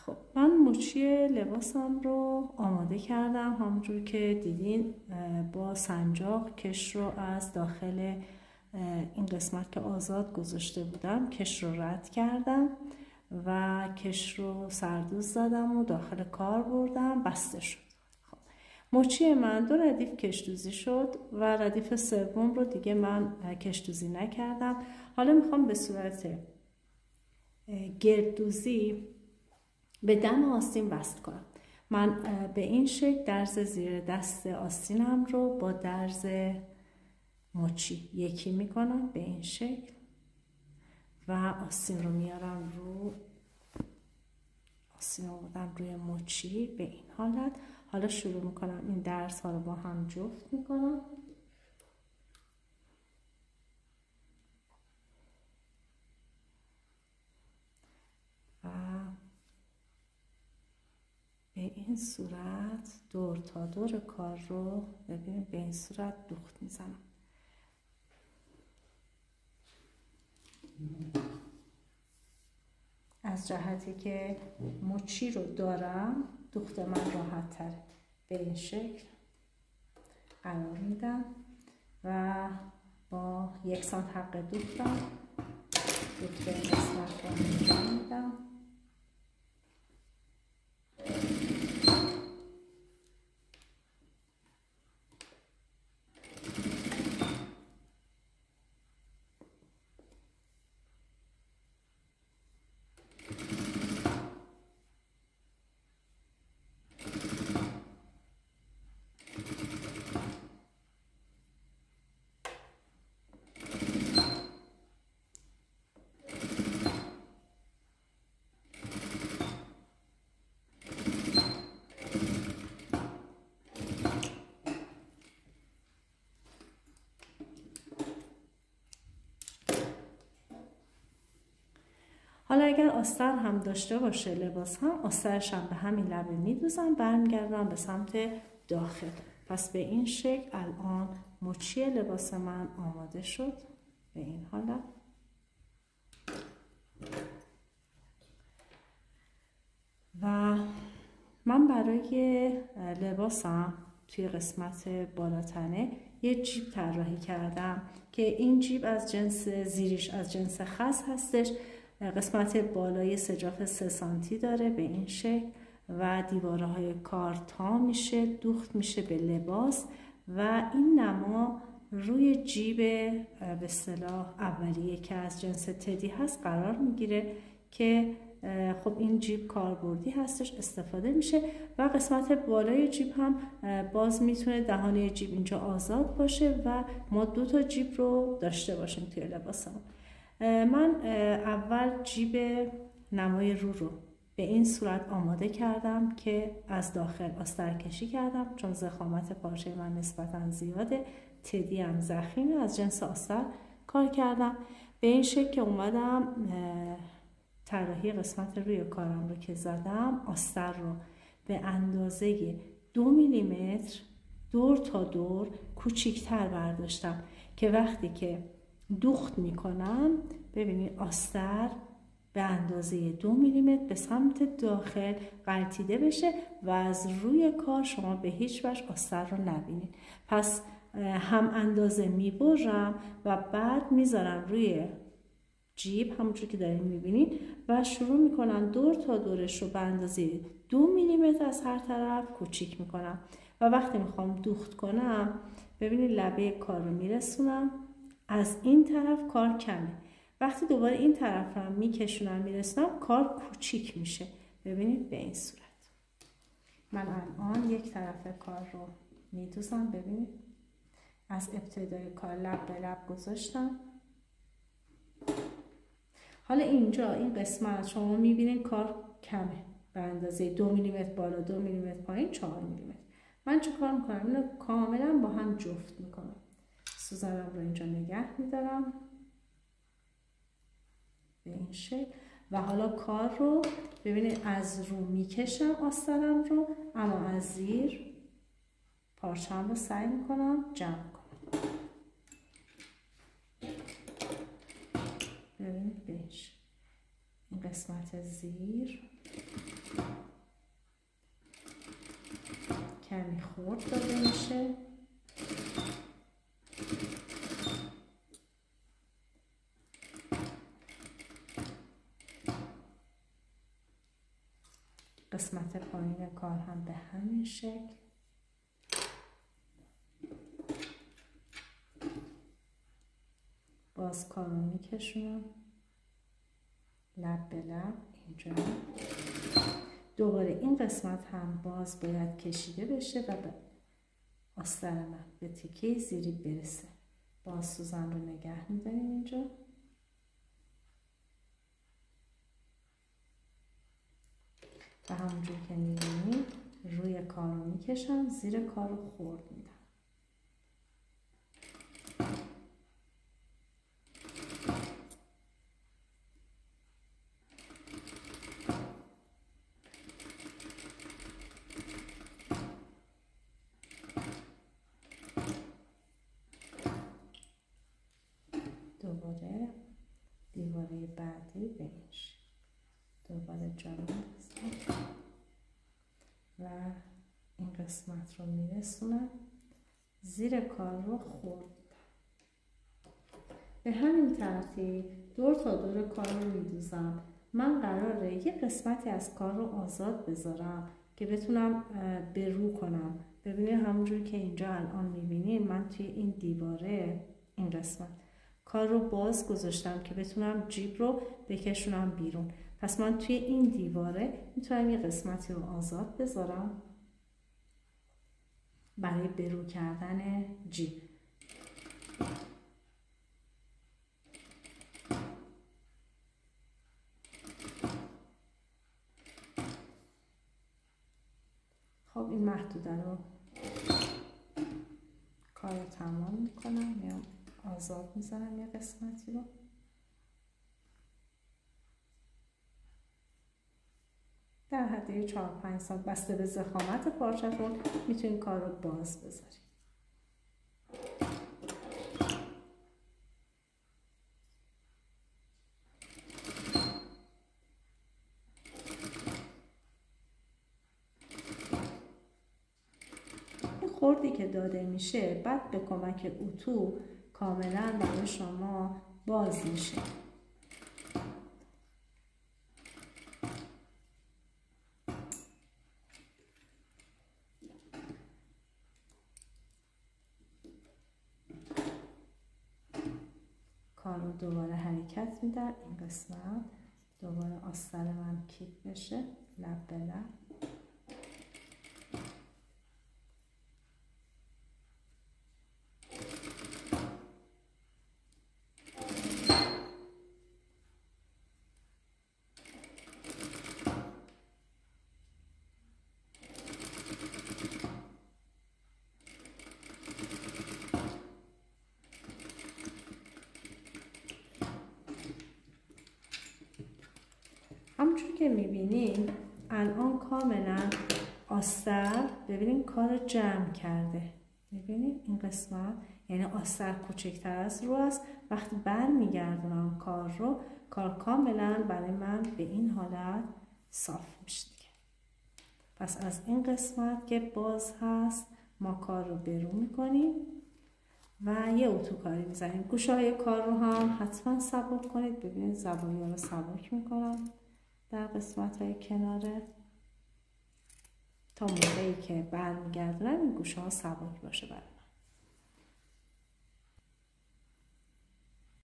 خب من مچی لباسم رو آماده کردم. همونجور که دیدین با سنجاق کش رو از داخل این قسمت که آزاد گذاشته بودم کش رو رد کردم و کش رو سردوز زدم و داخل کار بردم، بسته شد. خب مچی من 2 ردیف کشدوزی شد و ردیف سوم رو دیگه من کشدوزی نکردم. حالا میخوام به صورت گرددوزی به دم آستین وصل کنم. من به این شکل درز زیر دست آستینم رو با درز مچی یکی میکنم به این شکل و آستین رو میارم رو آستین رو بودم روی مچی به این حالت. حالا شروع میکنم این درز ها رو با هم جفت میکنم و به این صورت دور تا دور کار رو ببینید به این صورت دوخت میزنم. از جهتی که مچی رو دارم دوخت من راحت تره. به این شکل قرار میدم و با 1 سانت حق دوختم دوخت این قسمت رو انجام میدم. حالا اگر آستر هم داشته باشه لباس هم آسترش هم به همین لبه میدوزم، برمیگردم به سمت داخل. پس به این شکل الان مچی لباس من آماده شد به این حالت. و من برای لباسم توی قسمت بالاتنه یه جیب طراحی کردم که این جیب از جنس زیریش از جنس خز هستش. قسمت بالای سجاف 3 سانتی داره به این شکل و دیوارهای کار تا میشه دوخت میشه به لباس و این نما روی جیب به اصطلاح اولیه که از جنس تدی هست قرار میگیره که خب این جیب کاربردی هستش استفاده میشه و قسمت بالای جیب هم باز میتونه دهانه جیب اینجا آزاد باشه و ما 2 تا جیب رو داشته باشیم توی لباسمون. من اول جیب نمای رو به این صورت آماده کردم که از داخل آستر کشی کردم چون ضخامت پارچه من نسبتا زیاده، تدی هم ضخیمه، از جنس آستر کار کردم. به این شکل که اومدم طراحی قسمت روی کارم رو که زدم آستر رو به اندازه 2 میلیمتر دور تا دور کوچیکتر برداشتم که وقتی که دوخت میکنم ببینید آستر به اندازه 2 میلیمتر به سمت داخل غلطیده بشه و از روی کار شما به هیچ وجه آستر رو نبینید. پس هم اندازه میبرم و بعد میذارم روی جیب همونجور که دارین میبینید و شروع میکنم دور تا دورش رو به اندازه 2 میلیمتر از هر طرف کوچیک میکنم و وقتی میخوام دوخت کنم ببینید لبه کار رو میرسونم. از این طرف کار کمه، وقتی دوباره این طرف رو میکشونم میرسونم کار کوچیک میشه. ببینید به این صورت من الان یک طرف کار رو میدوزم. ببینید از ابتدای کار لب به لب گذاشتم. حالا اینجا این قسمت شما میبینید کار کمه به اندازه 2 میلیمتر بالا 2 میلیمتر پایین 4 میلیمتر. من چه کار میکنم؟ اینو کاملا با هم جفت میکنم. سوزنم رو اینجا نگه میدارم به این شکل و حالا کار رو ببینید از رو میکشم آسترم رو اما از زیر پارچه‌ام رو سعی میکنم جمع کنم. ببینید بهش این قسمت زیر خرد داده میشه. قسمت پایین کار هم به همین شکل. باز کار رو میکشونم لب به لب اینجا. دوباره این قسمت هم باز باید کشیده بشه و به آستر من به تیکه زیری برسه. باز سوزن رو نگه میداریم اینجا. و همونجور که میبینید روی کار رو میکشم، زیر کار رو خرد میدم. دوباره دیواره بعدی بهش دوباره جا می‌ذارم و این قسمت رو میرسونم، زیر کار رو خرد. به همین ترتیب دور تا دور کار رو میدوزم. من قراره یه قسمتی از کار رو آزاد بذارم که بتونم به رو کنم. ببینید همونجور که اینجا الان میبینید من توی این دیواره این قسمت کار رو باز گذاشتم که بتونم جیب رو بکشونم بیرون. پس من توی این دیواره میتونم یه قسمتی رو آزاد بذارم برای برو کردن جیب. خب این محدوده رو کار تمام میکنم، میام آزاد میذارم یه قسمتی رو. در حد 4-5 سانت بسته به ضخامت پارچه‌تون میتونید کار رو باز بذارید. این خردی که داده میشه بعد به کمک اتو کاملا برای شما باز میشه. کار رو دوباره حرکت میدم. این قسمت دوباره آستر من کیپ بشه لب به لب. همونجور که میبینید الان کاملا آستر ببینید کار رو جمع کرده. میبینید این قسمت یعنی آستر کوچکتر از رو است. وقتی برمیگردونم کار رو، کار کاملا برای من به این حالت صاف میشه دیگه. پس از این قسمت که باز هست ما کار رو برو میکنیم و یه اتوکاری میزنیم. گوشه های کار رو هم حتما سبک کنید. ببینید زوایا رو سبک میکنم در قسمت های کناره تا موقعی که برمیگردونم این گوشه ها سبک باشه برای من.